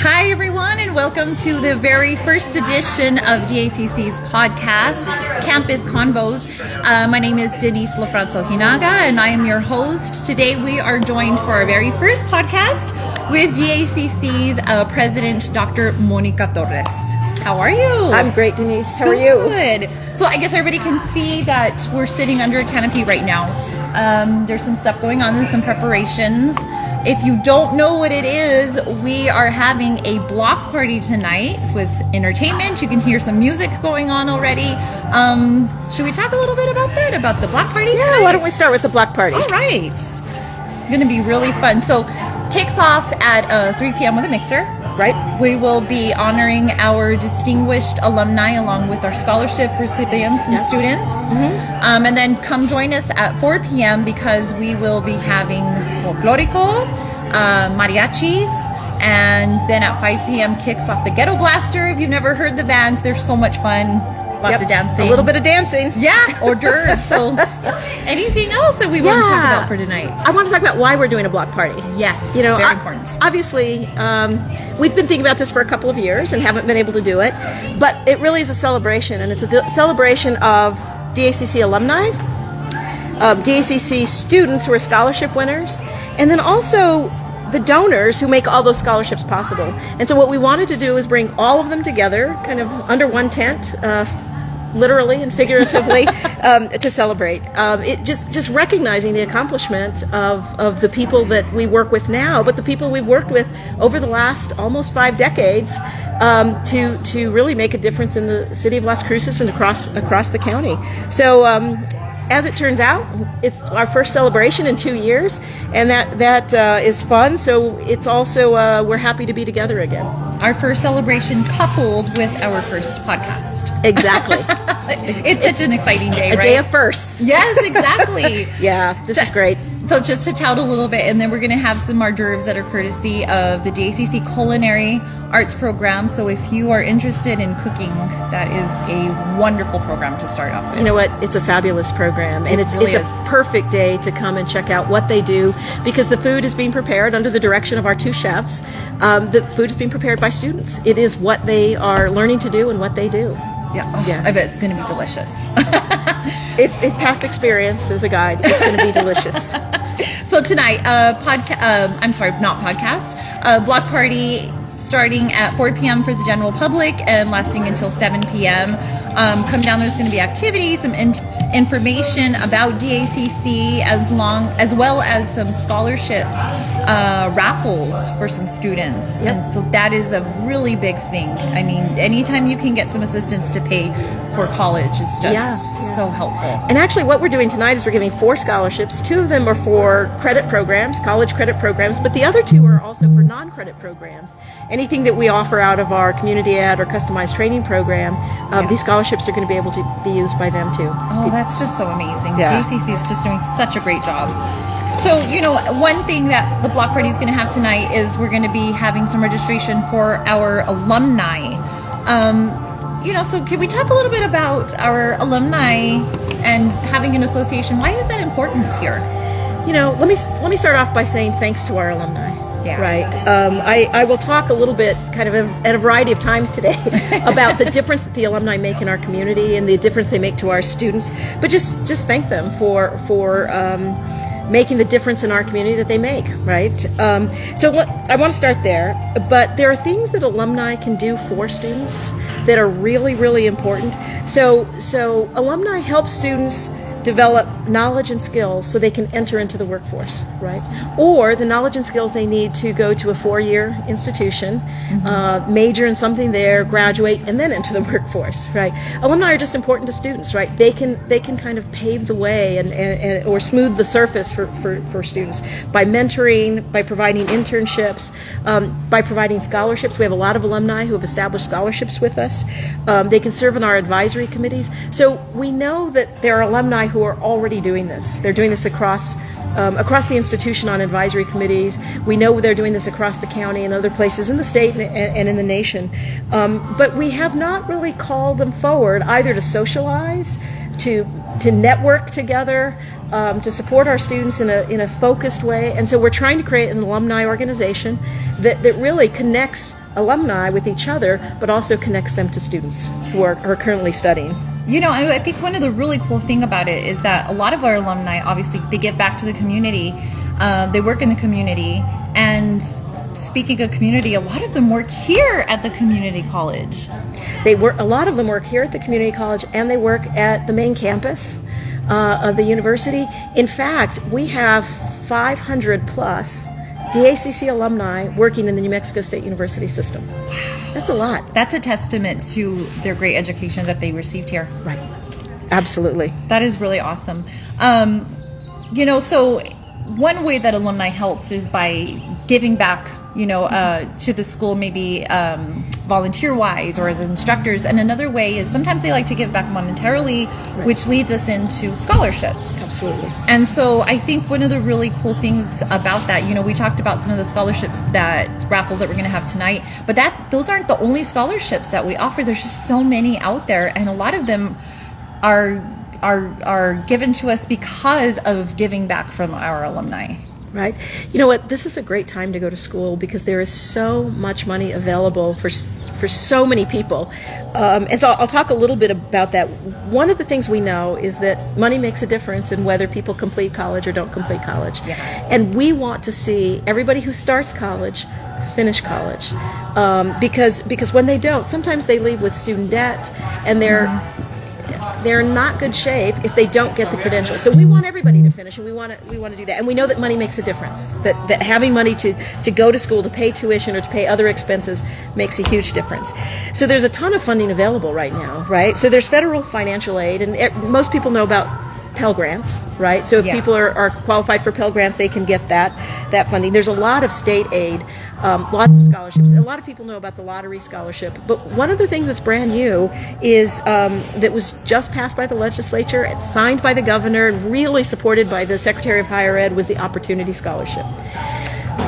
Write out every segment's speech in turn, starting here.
Hi, everyone, and welcome to the very first edition of DACC's podcast, Campus Convos. My name is Denise LaFrance-Ojinaga, and I am your host. Today, we are joined for our very first podcast with DACC's President, Dr. Mónica Torres. How are you? I'm great, Denise. How are you? Good. So I guess everybody can see that we're sitting under a canopy right now. There's some stuff going on and some preparations. If you don't know what it is, we are having a block party tonight with entertainment. You can hear some music going on already. Should we talk a little bit about that, about the block party tonight? Yeah, why don't we start with the block party? All right. It's going to be really fun. So, kicks off at 3 p.m. with a mixer. Right. We will be honoring our distinguished alumni along with our scholarship recipients and students. Mm-hmm. And then come join us at 4 p.m. because we will be having folklorico, mariachis, and then at 5 p.m. kicks off the Ghetto Blaster. If you've never heard the band, they're so much fun. Lots of dancing. A little bit of dancing. Yeah, hors d'oeuvres. So anything else that we want to talk about for tonight? I want to talk about why we're doing a block party. Yes, very important. Obviously, we've been thinking about this for a couple of years and haven't been able to do it, but it really is a celebration, and it's a celebration of DACC alumni, DACC students who are scholarship winners, and then also the donors who make all those scholarships possible. And so what we wanted to do is bring all of them together, kind of under one tent, literally and figuratively, to celebrate. It just recognizing the accomplishment of the people that we work with now, but the people we've worked with over the last almost 5 decades, to really make a difference in the city of Las Cruces and across the county. So as it turns out, it's our first celebration in 2 years, and that is fun. So it's also we're happy to be together again. Our first celebration coupled with our first podcast. Exactly. It's such an exciting day, right? A day of firsts. Yes, exactly. Yeah, this is great. So just to tout a little bit, and then we're going to have some hors d'oeuvres that are courtesy of the DACC Culinary Arts Program. So if you are interested in cooking, that is a wonderful program to start off with. You know what? It's a fabulous program, and it's really a perfect day to come and check out what they do, because the food is being prepared under the direction of our 2 chefs. The food is being prepared by students. It is what they are learning to do and what they do. Yeah. I bet it's going to be delicious. If past experience is a guide, it's going to be delicious. So tonight, block party starting at 4 p.m. for the general public and lasting until 7 p.m. Come down, there's going to be activities, some information about DACC, as well as some scholarships, raffles for some students. Yep. And so that is a really big thing. I mean, anytime you can get some assistance to pay for college is just so helpful. And actually what we're doing tonight is we're giving 4 scholarships. 2 of them are for credit programs, college credit programs, but the other 2 are also for non-credit programs. Anything that we offer out of our community ed or customized training program, these scholarships are going to be able to be used by them too. Oh, that's just so amazing. Yeah. DACC is just doing such a great job. So, one thing that the block party is going to have tonight is we're going to be having some registration for our alumni. So can we talk a little bit about our alumni and having an association? Why is that important here? Let me start off by saying thanks to our alumni. Yeah. Right. I will talk a little bit kind of at a variety of times today about the difference that the alumni make in our community and the difference they make to our students, but just thank them for making the difference in our community that they make, right? I want to start there, but there are things that alumni can do for students that are really, really important. So alumni help students develop knowledge and skills so they can enter into the workforce, right? Or the knowledge and skills they need to go to a 4-year institution, major in something there, graduate, and then enter the workforce, right? Alumni are just important to students, right? They can kind of pave the way and or smooth the surface for students by mentoring, by providing internships, by providing scholarships. We have a lot of alumni who have established scholarships with us. They can serve in our advisory committees. So we know that there are alumni who are already doing this. They're doing this across the institution on advisory committees. We know they're doing this across the county and other places in the state and in the nation. But we have not really called them forward either to socialize, to network together, to support our students in a focused way. And so we're trying to create an alumni organization that really connects alumni with each other, but also connects them to students who are currently studying. You know, I think one of the really cool thing about it is that a lot of our alumni, obviously, they give back to the community. They work in the community. And speaking of community, a lot of them work here at the community college. A lot of them work here at the community college, and they work at the main campus of the university. In fact, we have 500 plus DACC alumni working in the New Mexico State University system. Wow. That's a lot. That's a testament to their great education that they received here. Right. Absolutely. That is really awesome. You know, so one way that alumni helps is by giving back, you know, to the school, maybe volunteer-wise or as instructors. And another way is sometimes they like to give back monetarily, right, which leads us into scholarships. Absolutely. And so I think one of the really cool things about that, you know, we talked about some of the scholarships raffles that we're going to have tonight, but those aren't the only scholarships that we offer. There's just so many out there, and a lot of them are given to us because of giving back from our alumni. Right. You know what? This is a great time to go to school because there is so much money available for so many people. And so I'll talk a little bit about that. One of the things we know is that money makes a difference in whether people complete college or don't complete college. Yeah. And we want to see everybody who starts college finish college. Because when they don't, sometimes they leave with student debt, and they're in not good shape if they don't get the credentials. So we want everybody to finish, and we want to do that. And we know that money makes a difference. That having money to go to school, to pay tuition, or to pay other expenses makes a huge difference. So there's a ton of funding available right now, right? So there's federal financial aid, and most people know about Pell Grants, right? So if people are qualified for Pell Grants, they can get that funding. There's a lot of state aid, lots of scholarships. A lot of people know about the lottery scholarship, but one of the things that's brand new is that was just passed by the legislature, it's signed by the governor, and really supported by the Secretary of Higher Ed, was the Opportunity Scholarship.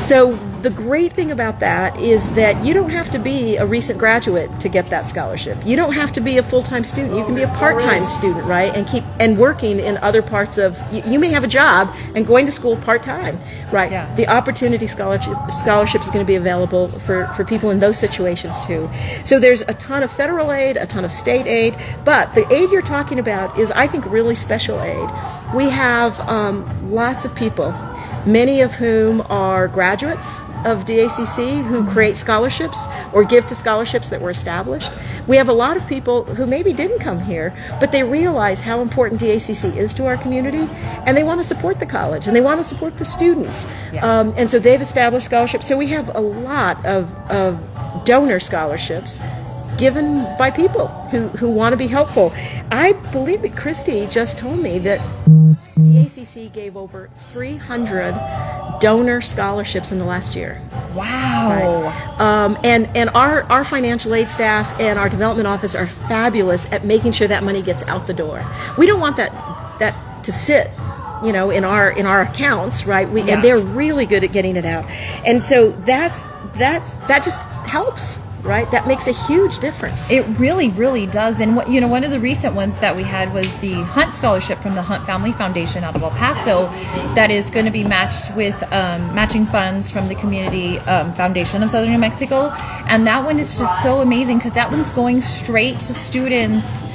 So the great thing about that is that you don't have to be a recent graduate to get that scholarship. You don't have to be a full-time student. You can be a part-time student, right? And working in other parts of, you may have a job and going to school part-time, right? Yeah. The Opportunity Scholarship is going to be available for people in those situations too. So there's a ton of federal aid, a ton of state aid, but the aid you're talking about is, I think, really special aid. We have lots of people, many of whom are graduates of DACC who create scholarships or give to scholarships that were established. We have a lot of people who maybe didn't come here, but they realize how important DACC is to our community, and they want to support the college, and they want to support the students. Yeah. And so they've established scholarships. So we have a lot of donor scholarships given by people who want to be helpful. I believe that Christy just told me that DACC gave over 300 donor scholarships in the last year. Wow. Right. And our financial aid staff and our development office are fabulous at making sure that money gets out the door. We don't want that to sit, you know, in our accounts, right? And they're really good at getting it out. And so that just helps. Right? That makes a huge difference. It really, really does. And you know, one of the recent ones that we had was the Hunt Scholarship from the Hunt Family Foundation out of El Paso, that is going to be matched with matching funds from the Community Foundation of Southern New Mexico. And that one is just so amazing because that one's going straight to students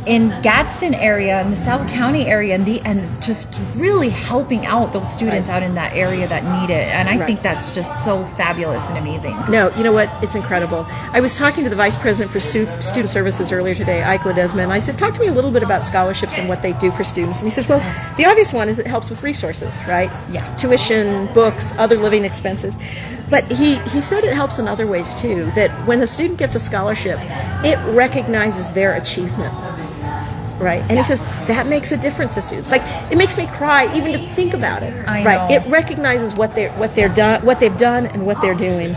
in Gadsden area and the South County area, and just really helping out those students out in that area that need it. And I think that's just so fabulous and amazing. No, you know what? It's incredible. I was talking to the Vice President for Student Services earlier today, Ike Ledesma, and I said, talk to me a little bit about scholarships and what they do for students. And he says, well, the obvious one is it helps with resources, right? Yeah. Tuition, books, other living expenses. But he said it helps in other ways too, that when a student gets a scholarship, it recognizes their achievement. Right, and he says that makes a difference to students. Like, it makes me cry even to think about it. I right, know. it recognizes what they've done, and what they're doing.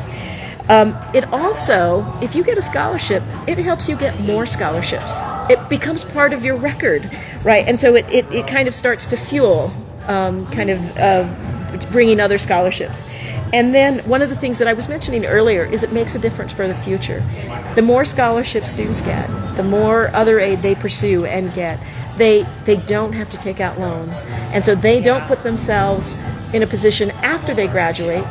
It also, if you get a scholarship, it helps you get more scholarships. It becomes part of your record, right? And so it kind of starts to fuel, bringing other scholarships. And then one of the things that I was mentioning earlier is it makes a difference for the future. The more scholarships students get, the more other aid they pursue and get, they don't have to take out loans. And so they don't put themselves in a position after they graduate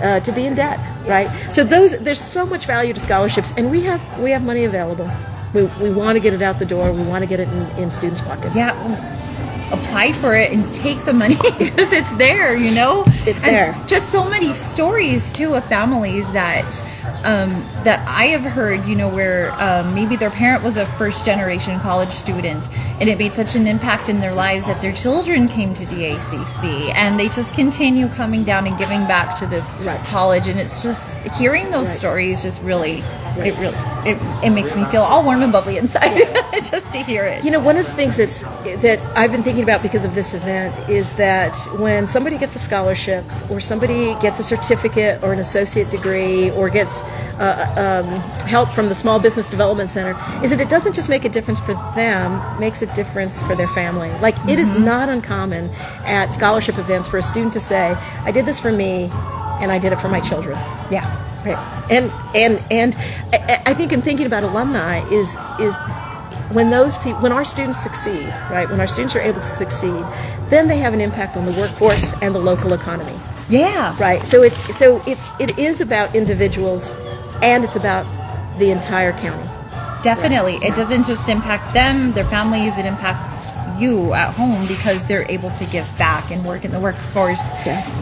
to be in debt, right? So there's so much value to scholarships, and we have money available. We want to get it out the door. We want to get it in students' pockets. Yeah. Apply for it and take the money because it's there, It's there. And just so many stories too of families that I have heard, where maybe their parent was a first generation college student and it made such an impact in their lives that their children came to DACC and they just continue coming down and giving back to this college. And it's just hearing those stories just really, it makes me feel all warm and bubbly inside just to hear it. One of the things that I've been thinking about because of this event is that when somebody gets a scholarship or somebody gets a certificate or an associate degree or gets help from the Small Business Development Center, is that it doesn't just make a difference for them, it makes a difference for their family. Like, it is not uncommon at scholarship events for a student to say, I did this for me and I did it for my children. Yeah. Right. And I think in thinking about alumni is when when our students succeed, right? When our students are able to succeed, then they have an impact on the workforce and the local economy. Yeah. Right. So it is about individuals, and it's about the entire county. Definitely. It doesn't just impact them, their families, it impacts you at home because they're able to give back and work in the workforce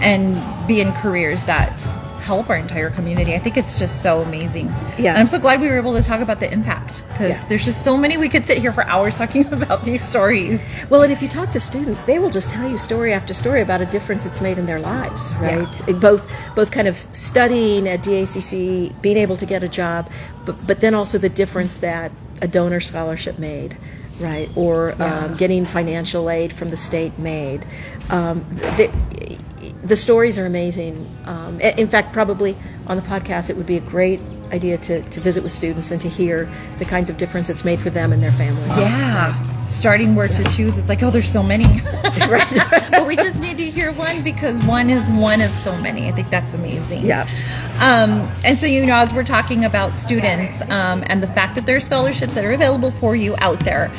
and be in careers that help our entire community. I think it's just so amazing. Yeah. And I'm so glad we were able to talk about the impact because there's just so many. We could sit here for hours talking about these stories. Well, and if you talk to students, they will just tell you story after story about a difference it's made in their lives, right? Yeah. Both kind of studying at DACC, being able to get a job, but then also the difference that a donor scholarship made, right? Or getting financial aid from the state made. The stories are amazing. In fact, probably on the podcast, it would be a great idea to visit with students and to hear the kinds of difference it's made for them and their families. Yeah. Starting where to choose, it's like, oh, there's so many. Right. But we just need to hear one because one is one of so many. I think that's amazing. Yeah. And so, as we're talking about students and the fact that there are scholarships that are available for you out there,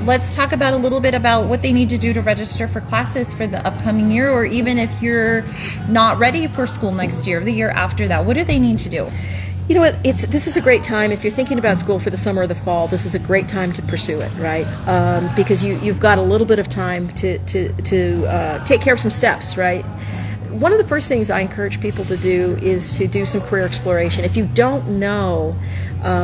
let's talk about a little bit about what they need to do to register for classes for the upcoming year, or even if you're not ready for school next year, the year after that, what do they need to do? You know what? This is a great time if you're thinking about school for the summer or the fall. This is a great time to pursue it, right? Because you've got a little bit of time to take care of some steps, right? One of the first things I encourage people to do is to do some career exploration. If you don't know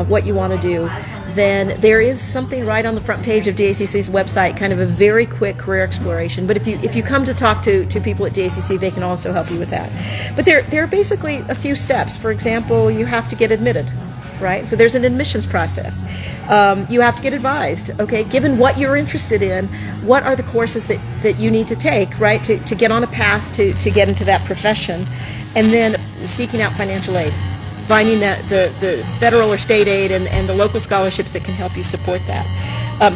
what you want to do, then there is something right on the front page of DACC's website, kind of a very quick career exploration. But if you come to talk to people at DACC, they can also help you with that. But there are basically a few steps. For example, you have to get admitted, right? So there's an admissions process. You have to get advised, okay, given what you're interested in, what are the courses that you need to take, right, to get on a path to get into that profession, and then seeking out financial aid. Finding the federal or state aid and the local scholarships that can help you support that.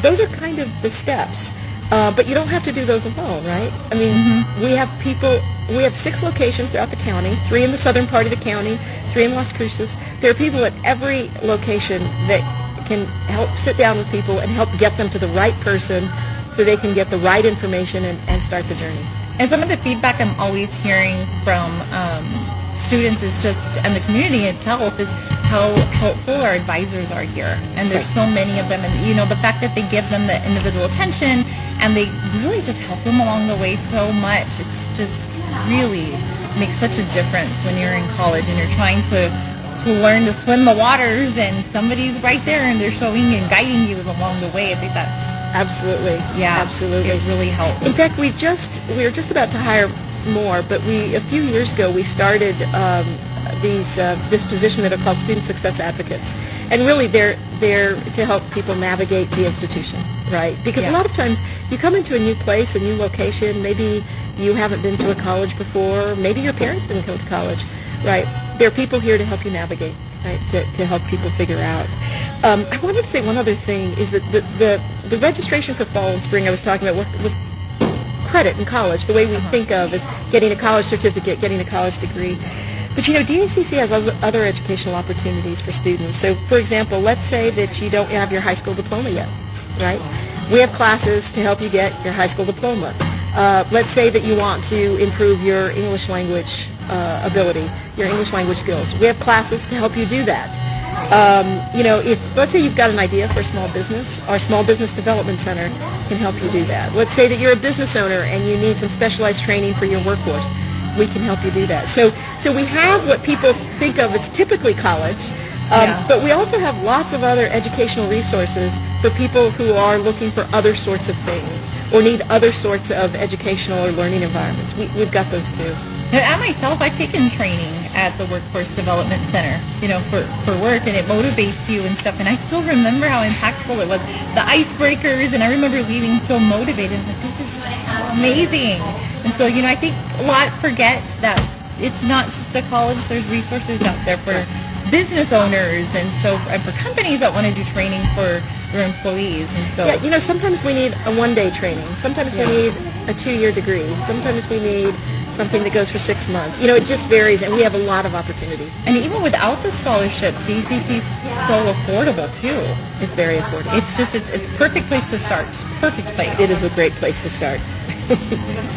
Those are kind of the steps. But you don't have to do those alone, right? I mean, we have 6 locations throughout the county, 3 in the southern part of the county, 3 in Las Cruces. There are people at every location that can help sit down with people and help get them to the right person so they can get the right information and start the journey. And some of the feedback I'm always hearing from students is just, and the community itself, is how helpful our advisors are here. And there's so many of them, and the fact that they give them the individual attention and they really just help them along the way so much. It's just really makes such a difference when you're in college and you're trying to learn to swim the waters and somebody's right there and they're showing and guiding you along the way. I think that's absolutely it really helps. In fact, we were just about to hire more, but a few years ago we started this position that are called student success advocates, and really they're there to help people navigate the institution, right? Because a lot of times you come into a new place, a new location, maybe you haven't been to a college before, maybe your parents didn't go to college, right? There are people here to help you navigate, right? To help people figure out. I wanted to say one other thing is that the registration for fall and spring I was talking about was credit in college, the way we think of as getting a college certificate, getting a college degree. But DACC has other educational opportunities for students. So, for example, let's say that you don't have your high school diploma yet, right? We have classes to help you get your high school diploma. Let's say that you want to improve your English language ability, your English language skills. We have classes to help you do that. If let's say you've got an idea for a small business, our Small Business Development Center can help you do that. Let's say that you're a business owner and you need some specialized training for your workforce. We can help you do that. So we have what people think of as typically college, but we also have lots of other educational resources for people who are looking for other sorts of things or need other sorts of educational or learning environments. We've got those too. At myself, I've taken training at the Workforce Development Center, for work, and it motivates you and stuff. And I still remember how impactful it was. The icebreakers, and I remember leaving so motivated. Like, this is just so amazing. And so, I think a lot forget that it's not just a college. There's resources out there for business owners and for companies that want to do training for their employees. And so, sometimes we need a one-day training. Sometimes we need a 2-year degree. Sometimes we need something that goes for 6 months. It just varies, and we have a lot of opportunity. And even without the scholarships, DACC is so affordable too. It's very affordable. It's a perfect place to start. It's a perfect place. It is a great place to start.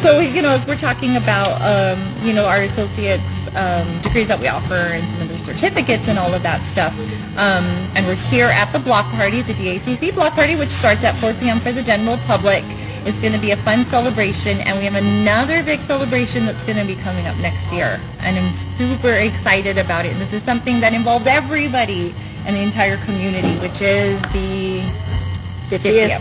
So, as we're talking about, our associates degrees that we offer and some of their certificates and all of that stuff, and we're here at the block party, the DACC block party, which starts at 4 p.m. for the general public. It's going to be a fun celebration, and we have another big celebration that's going to be coming up next year, and I'm super excited about it. And this is something that involves everybody in the entire community, which is the 50th.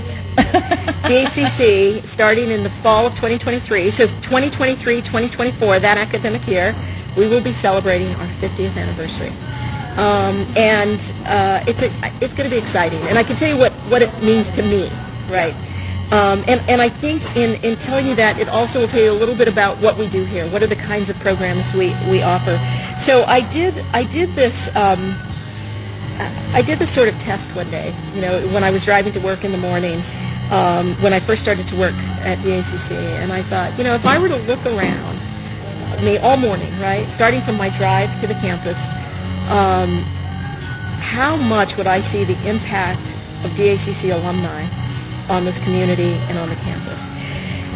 DACC, starting in the fall of 2023, so 2023-2024, that academic year, we will be celebrating our 50th anniversary. It's going to be exciting, and I can tell you what it means to me, right? And I think in telling you that, it also will tell you a little bit about what we do here. What are the kinds of programs we offer? So I did this sort of test one day. When I was driving to work in the morning, when I first started to work at DACC, and I thought, if I were to look around me all morning, right, starting from my drive to the campus, how much would I see the impact of DACC alumni on this community and on the campus?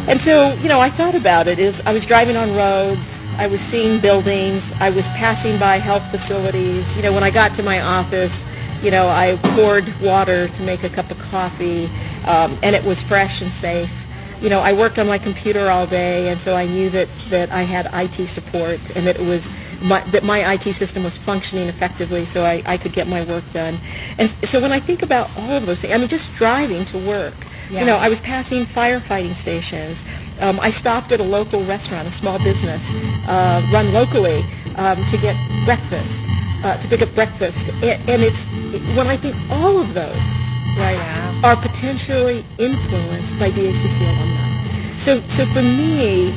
And so, I thought about it. I was driving on roads, I was seeing buildings, I was passing by health facilities. When I got to my office, I poured water to make a cup of coffee, and it was fresh and safe. I worked on my computer all day, and so I knew that I had IT support, and that my IT system was functioning effectively, so I could get my work done. And so when I think about all of those things, just driving to work, I was passing firefighting stations. I stopped at a local restaurant, a small business run locally, to get breakfast, to pick up breakfast. And when I think all of those, right, are potentially influenced by DACC alumni. So for me,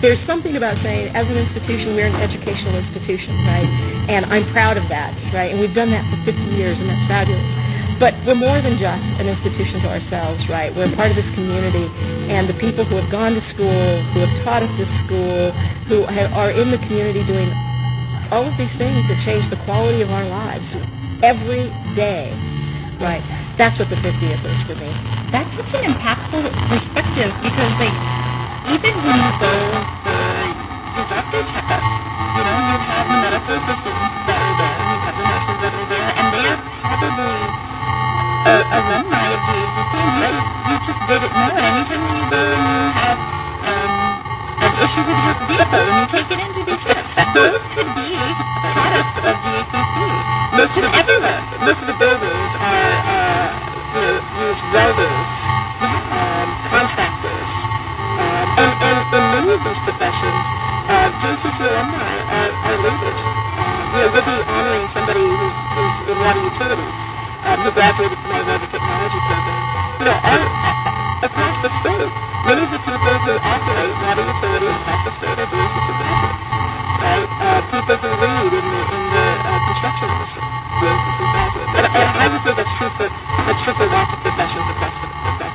there's something about saying, as an institution, we're an educational institution, right? And I'm proud of that, right? And we've done that for 50 years, and that's fabulous. But we're more than just an institution to ourselves, right? We're a part of this community, and the people who have gone to school, who have taught at this school, who are in the community doing all of these things that change the quality of our lives every day, right? That's what the 50th is for me. That's such an impactful perspective, because even when you go for your doctor checkups, you have the medical assistants that are there, you have the nurses that are there, and they are probably alumni of DACC, and you just didn't know it. Anytime you go and you have an issue with your vehicle and you take it in to be checked, those could be products of DACC. Most of the builders are use welders, contractors, and in many of those professions, DACC alumni are leaders. We'll be honoring somebody who's in water utilities, who graduated from our water technology program. Across the state, many of the people who operate water utilities across the state are DACC graduates, right? People who lead in the construction industry, DACC graduates. And I would say that's true for lots of professions across the country.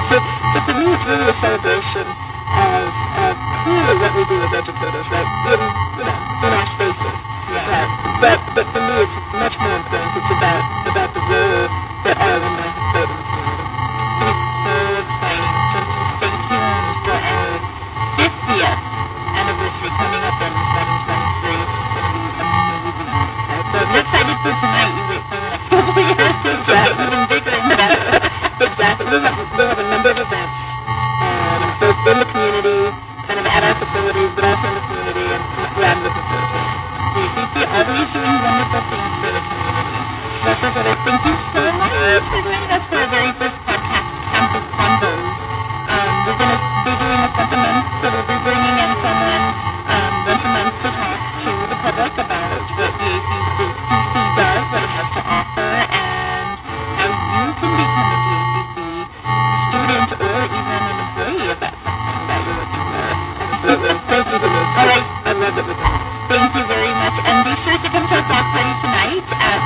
So for me, it's really a celebration of clearly what we do as educators, right? In our spaces. Right? But for me, it's much more important. It's about the role that our alumni have played in the community. It's so exciting. So just stay tuned for our 50th anniversary coming up in always doing wonderful things for the community. Dr. Torres, thank you so much for joining us for our very first podcast, Campus Convos. We're going to be doing this once a month, so we'll be bringing in someone once a month to talk to the public about what DACC does, what it has to offer, and how you can become a DACC student or even an employee if that's something that you're looking for. Absolutely. Thank you, Denise. All right. I love that we're doing this. Thank you very much, and be sure to come to our block party tonight at